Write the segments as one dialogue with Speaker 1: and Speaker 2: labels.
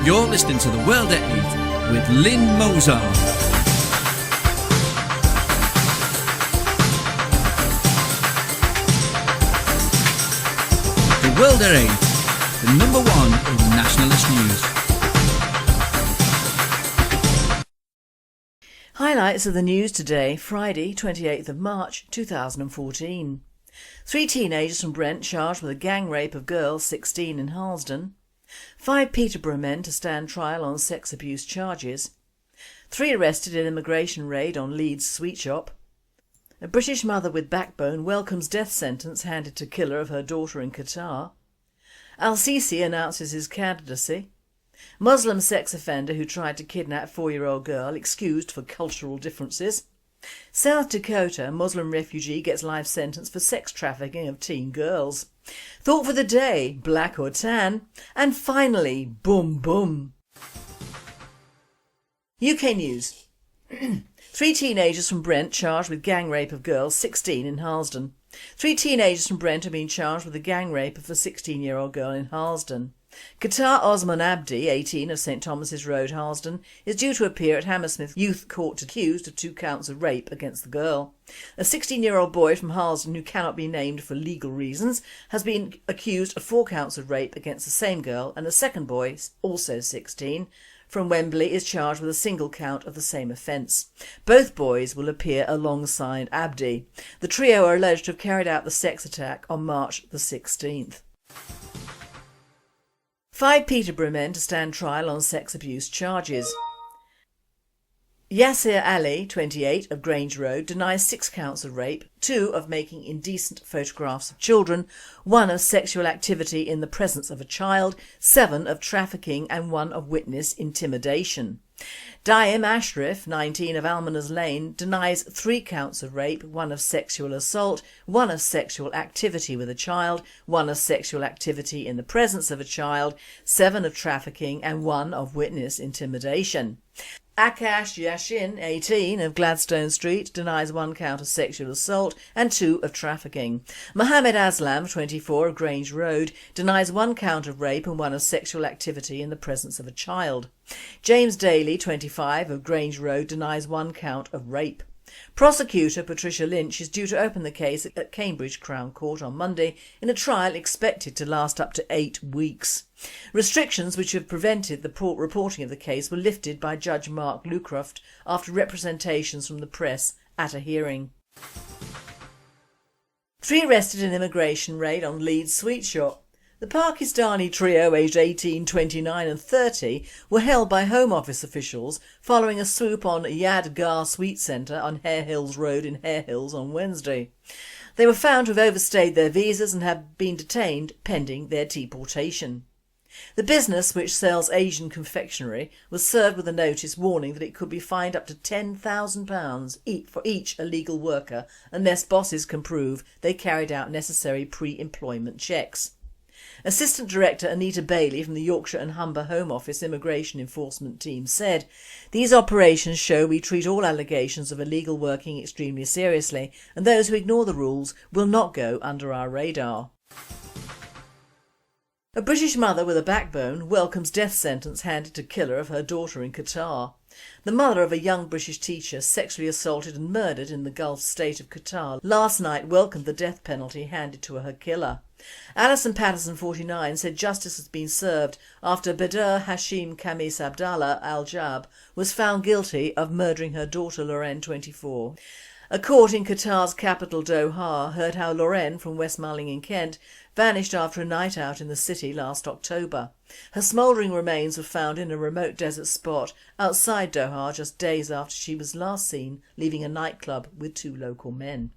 Speaker 1: You're listening to The World at 8 with Lynn Mozart. The World at 8, the number one in nationalist news.
Speaker 2: Highlights of the news today, Friday 28th of March 2014. 3 teenagers from Brent charged with a gang rape of girls 16 in Harlesden. 5 Peterborough men to stand trial on sex abuse charges. 3 arrested in immigration raid on Leeds sweet shop. A British mother with backbone welcomes death sentence handed to killer of her daughter in Qatar. Al-Sisi announces his candidacy. Muslim sex offender who tried to kidnap 4-year-old girl excused for cultural differences. South Dakota Muslim refugee gets life sentence for sex trafficking of teen girls. Thought for the day, black or tan. And finally, boom boom. UK news. 3 teenagers from Brent charged with gang rape of girls 16 in Harlesden. 3 teenagers from Brent have been charged with the gang rape of a 16-year-old girl in Harlesden. Qatar Osman Abdi, 18, of St Thomas's Road, Harlesden, is due to appear at Hammersmith Youth Court accused of 2 counts of rape against the girl. A 16-year-old boy from Harlesden who cannot be named for legal reasons has been accused of 4 counts of rape against the same girl, and a second boy, also 16, from Wembley is charged with a single count of the same offence. Both boys will appear alongside Abdi. The trio are alleged to have carried out the sex attack on March the 16th. 5 Peterborough men to stand trial on sex abuse charges. Yasir Ali, 28, of Grange Road, denies 6 counts of rape, 2 of making indecent photographs of children, 1 of sexual activity in the presence of a child, 7 of trafficking and 1 of witness intimidation. Daim Ashraf, 19, of Almoners Lane, denies 3 counts of rape, 1 of sexual assault, 1 of sexual activity with a child, 1 of sexual activity in the presence of a child, 7 of trafficking and 1 of witness intimidation. Akash Yashin, 18, of Gladstone Street, denies 1 count of sexual assault and 2 of trafficking. Mohammed Aslam, 24, of Grange Road, denies 1 count of rape and 1 of sexual activity in the presence of a child. James Daly, 25, of Grange Road, denies 1 count of rape. Prosecutor Patricia Lynch is due to open the case at Cambridge Crown Court on Monday in a trial expected to last up to 8 weeks. Restrictions which have prevented the reporting of the case were lifted by Judge Mark Lucroft after representations from the press at a hearing. 3 arrested in immigration raid on Leeds sweet shop. The Pakistani trio aged 18, 29 and 30 were held by Home Office officials following a swoop on Yadgar Sweet Centre on Hare Hills Road in Hare Hills on Wednesday. They were found to have overstayed their visas and have been detained pending their deportation. The business, which sells Asian confectionery, was served with a notice warning that it could be fined up to £10,000 for each illegal worker unless bosses can prove they carried out necessary pre-employment checks. Assistant Director Anita Bailey from the Yorkshire and Humber Home Office Immigration Enforcement Team said, "These operations show we treat all allegations of illegal working extremely seriously, and those who ignore the rules will not go under our radar." A British mother with a backbone welcomes death sentence handed to killer of her daughter in Qatar. The mother of a young British teacher sexually assaulted and murdered in the Gulf state of Qatar last night welcomed the death penalty handed to her killer. Alison Patterson, 49, said justice has been served after Badr Hashim Khamis Abdallah Al-Jab was found guilty of murdering her daughter Lorraine, 24. A court in Qatar's capital Doha heard how Lorraine from West Malling in Kent vanished after a night out in the city last October. Her smouldering remains were found in a remote desert spot outside Doha just days after she was last seen leaving a nightclub with 2 local men.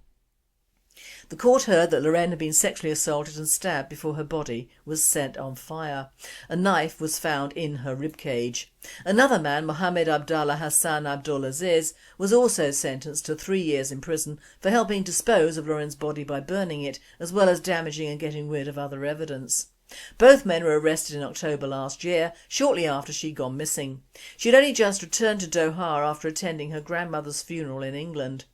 Speaker 2: The court heard that Lorraine had been sexually assaulted and stabbed before her body was set on fire. A knife was found in her ribcage. Another man, Mohammed Abdallah Hassan Abdulaziz, was also sentenced to 3 years in prison for helping dispose of Lorraine's body by burning it, as well as damaging and getting rid of other evidence. Both men were arrested in October last year, shortly after she'd gone missing. She'd only just returned to Doha after attending her grandmother's funeral in England.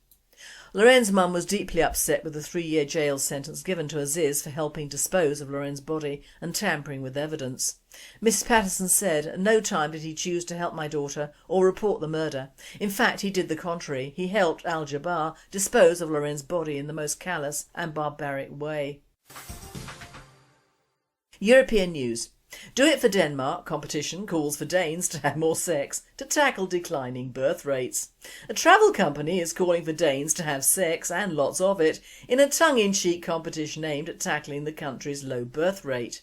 Speaker 2: Lorraine's mum was deeply upset with the 3-year jail sentence given to Aziz for helping dispose of Lorraine's body and tampering with evidence. Mrs Patterson said, "At no time did he choose to help my daughter or report the murder. In fact, he did the contrary. He helped Al-Jabbar dispose of Lorraine's body in the most callous and barbaric way." European news. Do It for Denmark competition calls for Danes to have more sex to tackle declining birth rates. A travel company is calling for Danes to have sex, and lots of it, in a tongue-in-cheek competition aimed at tackling the country's low birth rate.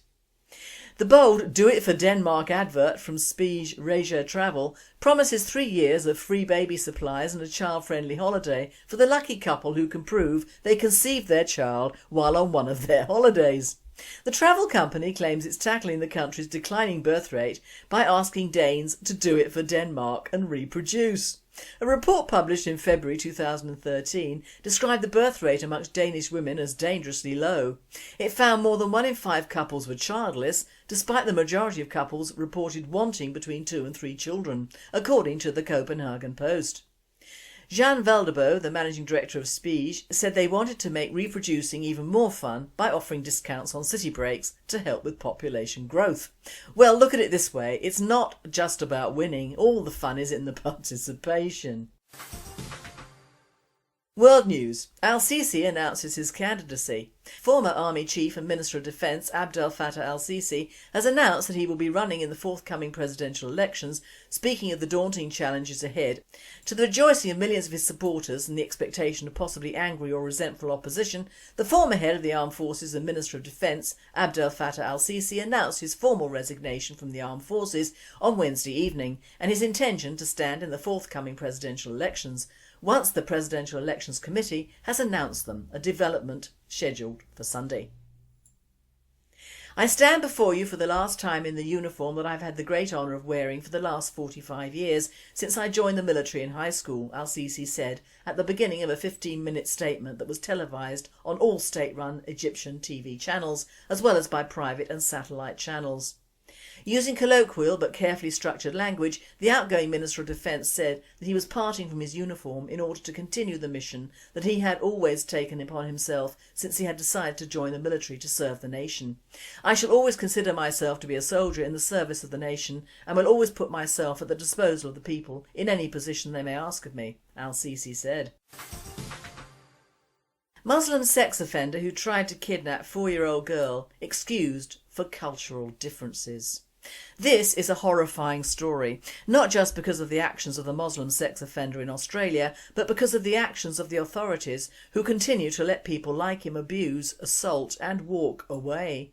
Speaker 2: The bold Do It for Denmark advert from Spege Reisha Travel promises 3 years of free baby supplies and a child-friendly holiday for the lucky couple who can prove they conceived their child while on one of their holidays. The travel company claims it's tackling the country's declining birth rate by asking Danes to do it for Denmark and reproduce. A report published in February 2013 described the birth rate amongst Danish women as dangerously low. It found more than 1 in 5 couples were childless, despite the majority of couples reported wanting between 2 and 3 children, according to the Copenhagen Post. Jean Valdebo, the managing director of Spege, said they wanted to make reproducing even more fun by offering discounts on city breaks to help with population growth. Well, look at it this way, it's not just about winning, all the fun is in the participation. World news. Al-Sisi announces his candidacy. Former Army Chief and Minister of Defence Abdel Fattah Al-Sisi has announced that he will be running in the forthcoming presidential elections, speaking of the daunting challenges ahead. To the rejoicing of millions of his supporters and the expectation of possibly angry or resentful opposition, the former head of the Armed Forces and Minister of Defence, Abdel Fattah Al-Sisi, announced his formal resignation from the Armed Forces on Wednesday evening and his intention to stand in the forthcoming presidential elections, once the Presidential Elections Committee has announced them, a development scheduled for Sunday. I stand before you for the last time in the uniform that I've had the great honour of wearing for the last 45 years since I joined the military in high school, Al-Sisi said at the beginning of a 15-minute statement that was televised on all state-run Egyptian TV channels, as well as by private and satellite channels. Using colloquial but carefully structured language, the outgoing Minister of Defence said that he was parting from his uniform in order to continue the mission that he had always taken upon himself since he had decided to join the military to serve the nation. "I shall always consider myself to be a soldier in the service of the nation and will always put myself at the disposal of the people in any position they may ask of me," Al-Sisi said. Muslim sex offender who tried to kidnap 4-year-old girl excused for cultural differences. This is a horrifying story, not just because of the actions of the Muslim sex offender in Australia, but because of the actions of the authorities who continue to let people like him abuse, assault and walk away.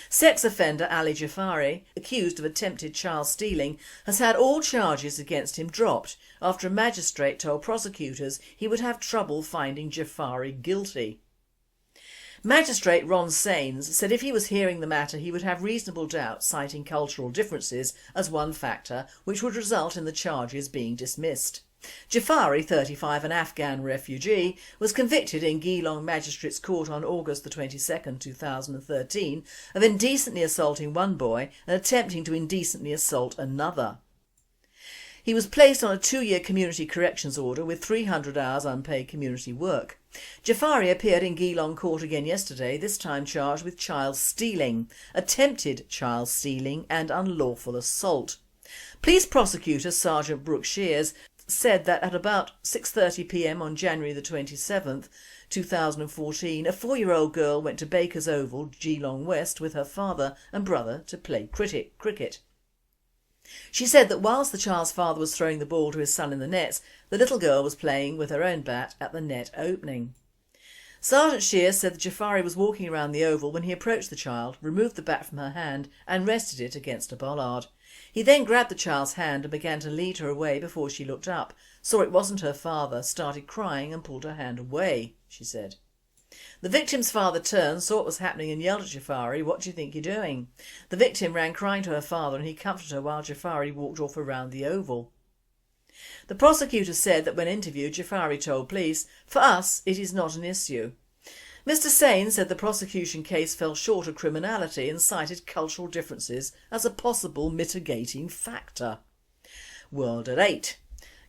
Speaker 2: Sex offender Ali Jafari, accused of attempted child stealing, has had all charges against him dropped after a magistrate told prosecutors he would have trouble finding Jafari guilty. Magistrate Ron Sains said if he was hearing the matter he would have reasonable doubt, citing cultural differences as one factor which would result in the charges being dismissed. Jafari, 35, an Afghan refugee, was convicted in Geelong Magistrates Court on August 22, 2013 of indecently assaulting one boy and attempting to indecently assault another. He was placed on a 2-year community corrections order with 300 hours unpaid community work. Jafari appeared in Geelong court again yesterday, this time charged with child stealing, attempted child stealing and unlawful assault. Police prosecutor Sergeant Brooke Shears said that at about 6:30 p.m. on January the 27th, 2014, a 4-year-old girl went to Bakers Oval, Geelong West, with her father and brother to play cricket. She said that whilst the child's father was throwing the ball to his son in the nets, the little girl was playing with her own bat at the net opening. Sergeant Shears said that Jafari was walking around the oval when he approached the child, removed the bat from her hand and rested it against a bollard. He then grabbed the child's hand and began to lead her away before she looked up, saw it wasn't her father, started crying and pulled her hand away, she said. The victim's father turned, saw what was happening and yelled at Jafari, "What do you think you're doing?" The victim ran crying to her father and he comforted her while Jafari walked off around the oval. The prosecutor said that when interviewed, Jafari told police, "For us, it is not an issue." Mr Sain said the prosecution case fell short of criminality and cited cultural differences as a possible mitigating factor. World at 8.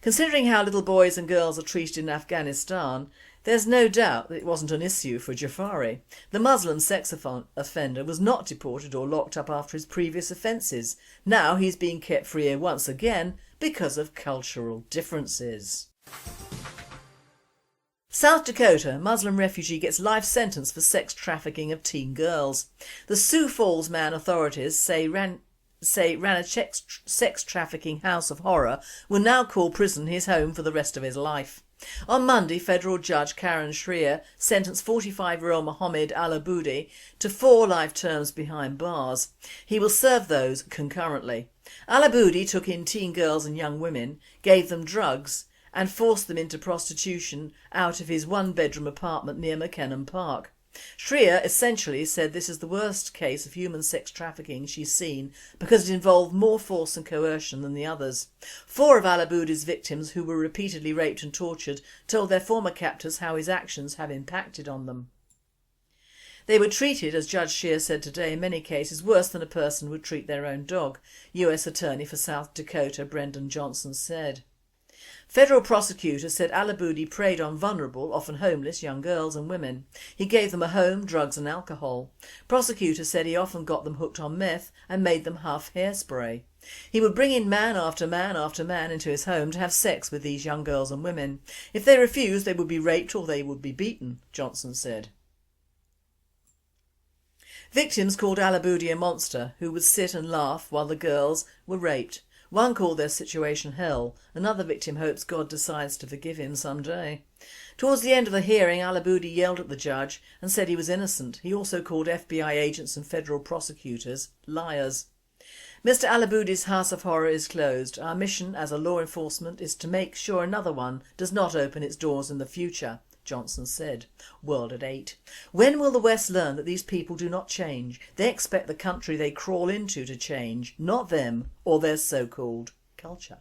Speaker 2: Considering how little boys and girls are treated in Afghanistan, There's no doubt that it wasn't an issue for Jafari. The Muslim sex offender was not deported or locked up after his previous offences. Now he's being kept free here once again because of cultural differences. South Dakota, Muslim refugee gets life sentence for sex trafficking of teen girls. The Sioux Falls man authorities say ran a sex trafficking house of horror will now call prison his home for the rest of his life. On Monday, federal judge Karen Shrier sentenced 45-year-old Mohammed Al-Abudi to 4 life terms behind bars. He will serve those concurrently. Al-Abudi took in teen girls and young women, gave them drugs and forced them into prostitution out of his 1-bedroom apartment near McKenna Park. Shrier essentially said this is the worst case of human sex trafficking she's seen because it involved more force and coercion than the others. 4 of Al-Abudi's victims, who were repeatedly raped and tortured, told their former captors how his actions have impacted on them. They were treated, as Judge Shrier said today, in many cases worse than a person would treat their own dog, US Attorney for South Dakota Brendan Johnson said. Federal prosecutors said Al-Abudi preyed on vulnerable, often homeless, young girls and women. He gave them a home, drugs and alcohol. Prosecutors said he often got them hooked on meth and made them huff hairspray. He would bring in man after man after man into his home to have sex with these young girls and women. If they refused, they would be raped or they would be beaten, Johnson said. Victims called Al-Abudi a monster who would sit and laugh while the girls were raped. One called their situation hell. Another victim hopes God decides to forgive him someday. Towards the end of the hearing, Al-Abudi yelled at the judge and said he was innocent. He also called FBI agents and federal prosecutors liars. Mr. Al-Abudi's house of horror is closed. Our mission as a law enforcement is to make sure another one does not open its doors in the future, Johnson said. World at 8. When will the West learn that these people do not change? They expect the country they crawl into to change, not them or their so-called culture.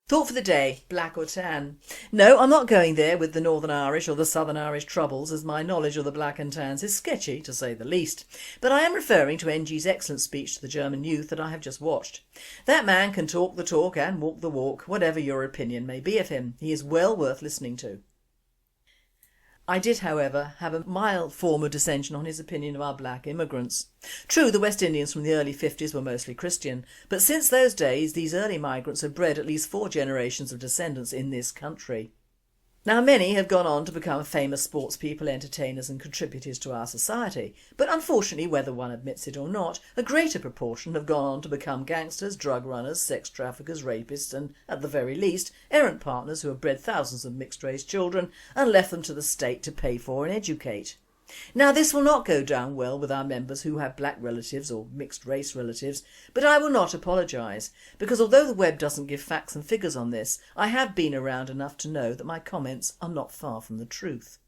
Speaker 2: Thought for the day, black or tan? No, I'm not going there with the Northern Irish or the Southern Irish troubles, as my knowledge of the black and tans is sketchy to say the least. But I am referring to NG's excellent speech to the German youth that I have just watched. That man can talk the talk and walk the walk, whatever your opinion may be of him. He is well worth listening to. I did, however, have a mild form of dissension on his opinion of our black immigrants. True, the West Indians from the early 50s were mostly Christian, but since those days these early migrants have bred at least 4 generations of descendants in this country. Now many have gone on to become famous sports people, entertainers and contributors to our society, but unfortunately, whether one admits it or not, a greater proportion have gone on to become gangsters, drug runners, sex traffickers, rapists and, at the very least, errant partners who have bred thousands of mixed-race children and left them to the state to pay for and educate. Now this will not go down well with our members who have black relatives or mixed race relatives, but I will not apologise, because although the web doesn't give facts and figures on this, I have been around enough to know that my comments are not far from the truth.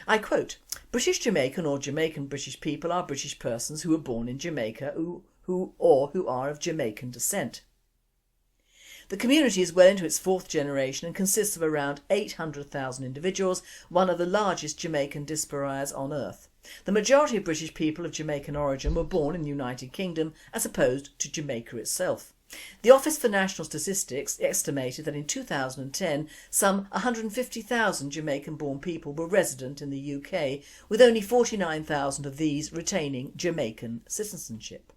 Speaker 2: I quote, "British Jamaican or Jamaican British people are British persons who were born in Jamaica who are of Jamaican descent. The community is well into its 4th generation and consists of around 800,000 individuals, one of the largest Jamaican diasporas on earth. The majority of British people of Jamaican origin were born in the United Kingdom as opposed to Jamaica itself. The Office for National Statistics estimated that in 2010 some 150,000 Jamaican-born people were resident in the UK, with only 49,000 of these retaining Jamaican citizenship.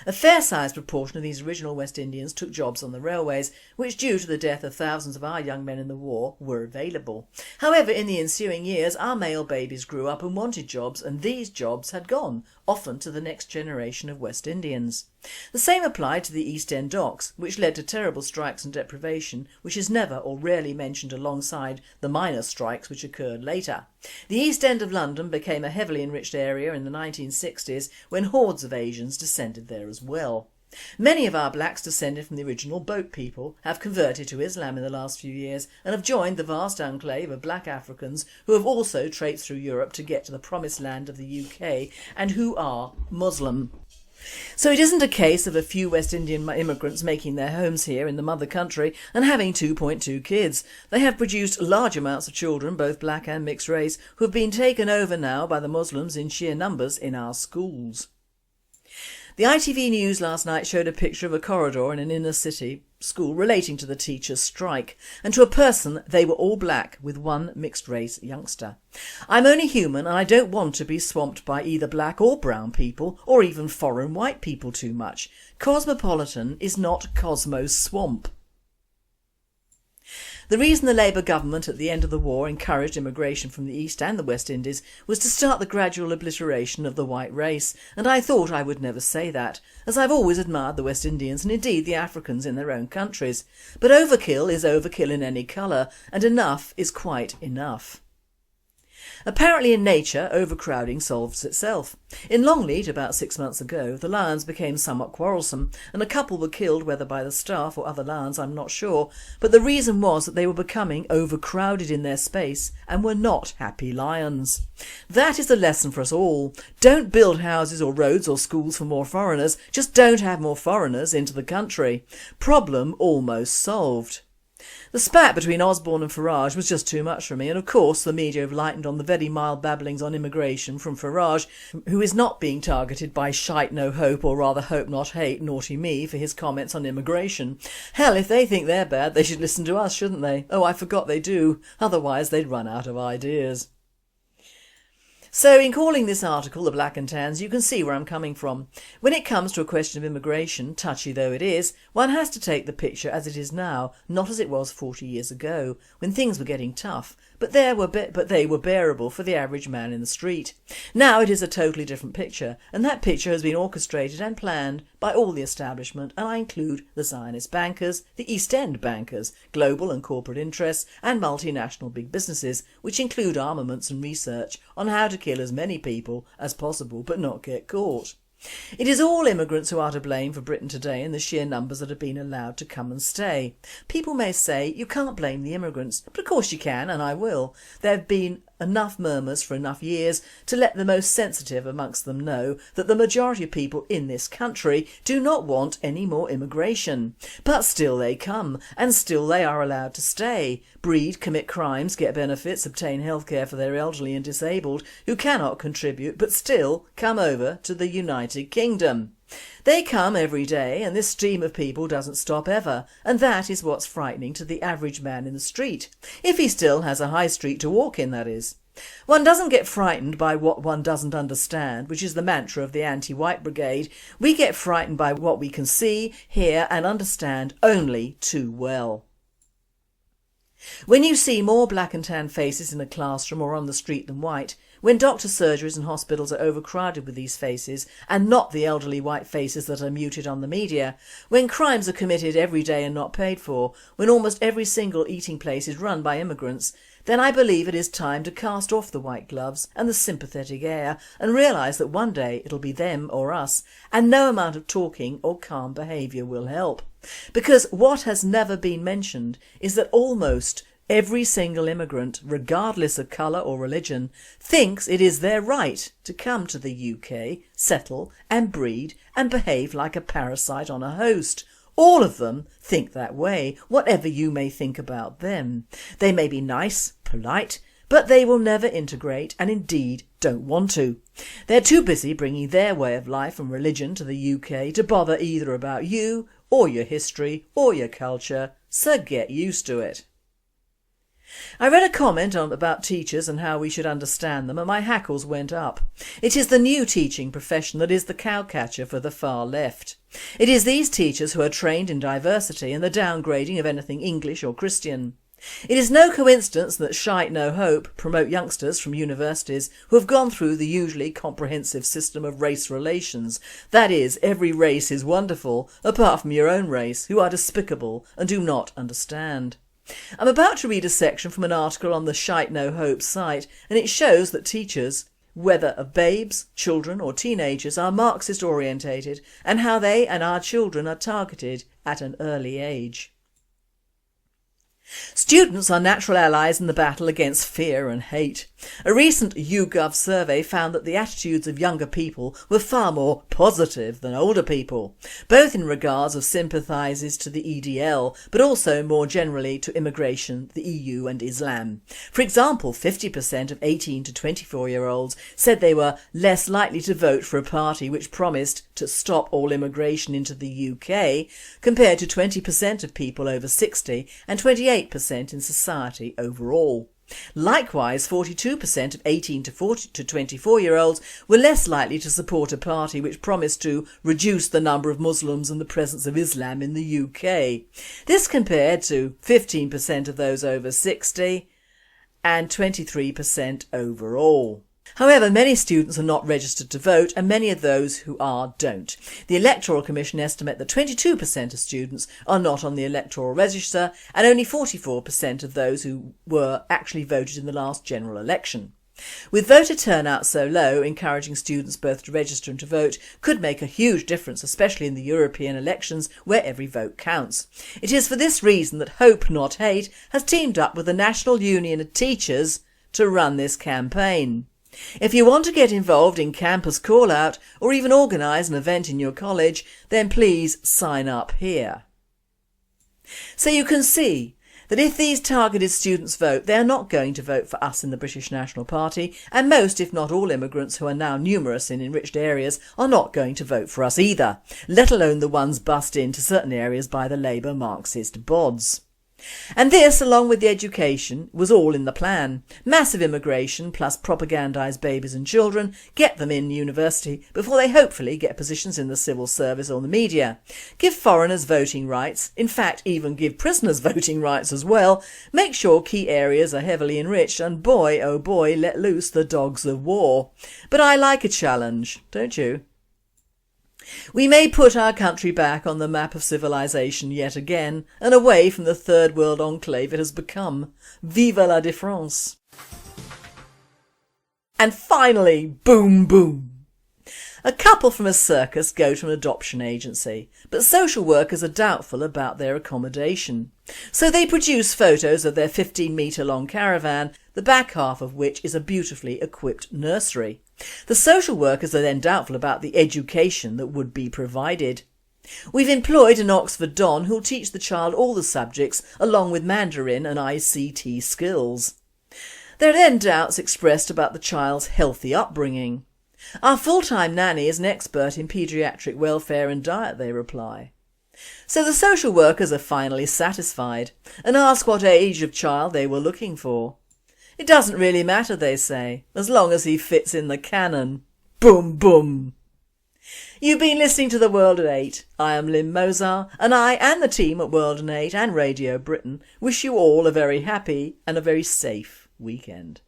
Speaker 2: A fair-sized proportion of these original West Indians took jobs on the railways, which due to the death of thousands of our young men in the war were available. However, in the ensuing years our male babies grew up and wanted jobs, and these jobs had gone, often to the next generation of West Indians. The same applied to the East End docks, which led to terrible strikes and deprivation, which is never or rarely mentioned alongside the minor strikes which occurred later. The East End of London became a heavily enriched area in the 1960s when hordes of Asians descended there as well. Many of our blacks descended from the original boat people have converted to Islam in the last few years and have joined the vast enclave of black Africans who have also traipsed through Europe to get to the promised land of the UK and who are Muslim. So it isn't a case of a few West Indian immigrants making their homes here in the mother country and having 2.2 kids. They have produced large amounts of children, both black and mixed race, who have been taken over now by the Muslims in sheer numbers in our schools. The ITV News last night showed a picture of a corridor in an inner city school relating to the teachers' strike, and to a person they were all black with one mixed race youngster. I'm only human and I don't want to be swamped by either black or brown people or even foreign white people too much. Cosmopolitan is not Cosmo's swamp. The reason the Labour government at the end of the war encouraged immigration from the East and the West Indies was to start the gradual obliteration of the white race, and I thought I would never say that, as I've always admired the West Indians and indeed the Africans in their own countries. But overkill is overkill in any colour, and enough is quite enough. Apparently in nature, overcrowding solves itself. In Longleat about 6 months ago, the lions became somewhat quarrelsome and a couple were killed, whether by the staff or other lions I'm not sure, but the reason was that they were becoming overcrowded in their space and were not happy lions. That is a lesson for us all. Don't build houses or roads or schools for more foreigners, just don't have more foreigners into the country. Problem almost solved. The spat between Osborne and Farage was just too much for me, and of course the media have lightened on the very mild babblings on immigration from Farage, who is not being targeted by shite no hope, or rather hope not hate, naughty me, for his comments on immigration. Hell, if they think they're bad they should listen to us, shouldn't they? Oh, I forgot they do, otherwise they'd run out of ideas. So in calling this article The Black and Tans, you can see where I'm coming from. When it comes to a question of immigration, touchy though it is, one has to take the picture as it is now, not as it was 40 years ago, when things were getting tough, but they were bearable for the average man in the street. Now it is a totally different picture, and that picture has been orchestrated and planned by all the establishment, and I include the Zionist bankers, the East End bankers, global and corporate interests, and multinational big businesses, which include armaments and research on how to kill as many people as possible but not get caught. It is all immigrants who are to blame for Britain today and the sheer numbers that have been allowed to come and stay. People may say you can't blame the immigrants, but of course you can, and I will. There have been enough murmurs for enough years to let the most sensitive amongst them know that the majority of people in this country do not want any more immigration. But still they come, and still they are allowed to stay, breed, commit crimes, get benefits, obtain healthcare for their elderly and disabled who cannot contribute, but still come over to the United Kingdom. They come every day, and this stream of people doesn't stop ever, and that is what's frightening to the average man in the street. If he still has a high street to walk in, that is. One doesn't get frightened by what one doesn't understand, which is the mantra of the anti-white brigade. We get frightened by what we can see, hear and understand only too well. When you see more black and tan faces in a classroom or on the street than white, when doctor surgeries and hospitals are overcrowded with these faces and not the elderly white faces that are muted on the media, when crimes are committed every day and not paid for, when almost every single eating place is run by immigrants, then I believe it is time to cast off the white gloves and the sympathetic air and realise that one day it'll be them or us, and no amount of talking or calm behaviour will help. Because what has never been mentioned is that almost every single immigrant, regardless of colour or religion, thinks it is their right to come to the UK, settle and breed and behave like a parasite on a host. All of them think that way, whatever you may think about them. They may be nice, polite, but they will never integrate and indeed don't want to. They're too busy bringing their way of life and religion to the UK to bother either about you or your history or your culture, so get used to it. I read a comment about teachers and how we should understand them, and my hackles went up. It is the new teaching profession that is the cowcatcher for the far left. It is these teachers who are trained in diversity and the downgrading of anything English or Christian. It is no coincidence that Shite No Hope promote youngsters from universities who have gone through the usually comprehensive system of race relations. That is, every race is wonderful, apart from your own race, who are despicable and do not understand. I'm about to read a section from an article on the Shite No Hope site, and it shows that teachers, whether of babes, children or teenagers, are Marxist orientated and how they and our children are targeted at an early age. Students are natural allies in the battle against fear and hate. A recent YouGov survey found that the attitudes of younger people were far more positive than older people, both in regards of sympathises to the EDL, but also more generally to immigration, the EU and Islam. For example, 50% of 18 to 24-year-olds said they were less likely to vote for a party which promised to stop all immigration into the UK, compared to 20% of people over 60 and 28% in society overall. Likewise, 42% of 18 to 24-year-olds were less likely to support a party which promised to reduce the number of Muslims and the presence of Islam in the UK. This compared to 15% of those over 60 and 23% overall. However, many students are not registered to vote, and many of those who are don't. The Electoral Commission estimate that 22% of students are not on the electoral register, and only 44% of those who were actually voted in the last general election. With voter turnout so low, encouraging students both to register and to vote could make a huge difference, especially in the European elections where every vote counts. It is for this reason that Hope Not Hate has teamed up with the National Union of Teachers to run this campaign. If you want to get involved in Campus Call Out or even organise an event in your college, then please sign up here. So you can see that if these targeted students vote, they are not going to vote for us in the British National Party, and most, if not all, immigrants who are now numerous in enriched areas are not going to vote for us either, let alone the ones bussed into certain areas by the Labour Marxist bods. And this, along with the education, was all in the plan. Massive immigration plus propagandised babies and children, get them in university before they hopefully get positions in the civil service or the media. Give foreigners voting rights, in fact even give prisoners voting rights as well. Make sure key areas are heavily enriched, and boy oh boy, let loose the dogs of war. But I like a challenge, don't you? We may put our country back on the map of civilization yet again, and away from the third world enclave it has become. Vive la différence! And finally, boom boom! A couple from a circus go to an adoption agency, but social workers are doubtful about their accommodation. So they produce photos of their 15-metre long caravan, the back half of which is a beautifully equipped nursery. The social workers are then doubtful about the education that would be provided. We've employed an Oxford Don who'll teach the child all the subjects along with Mandarin and ICT skills. There are then doubts expressed about the child's healthy upbringing. Our full-time nanny is an expert in paediatric welfare and diet, they reply. So the social workers are finally satisfied and ask what age of child they were looking for. It doesn't really matter, they say, as long as he fits in the canon. Boom boom! You've been listening to The World at 8. I am Lynn Mozart, and I and the team at World at 8 and Radio Britain wish you all a very happy and a very safe weekend.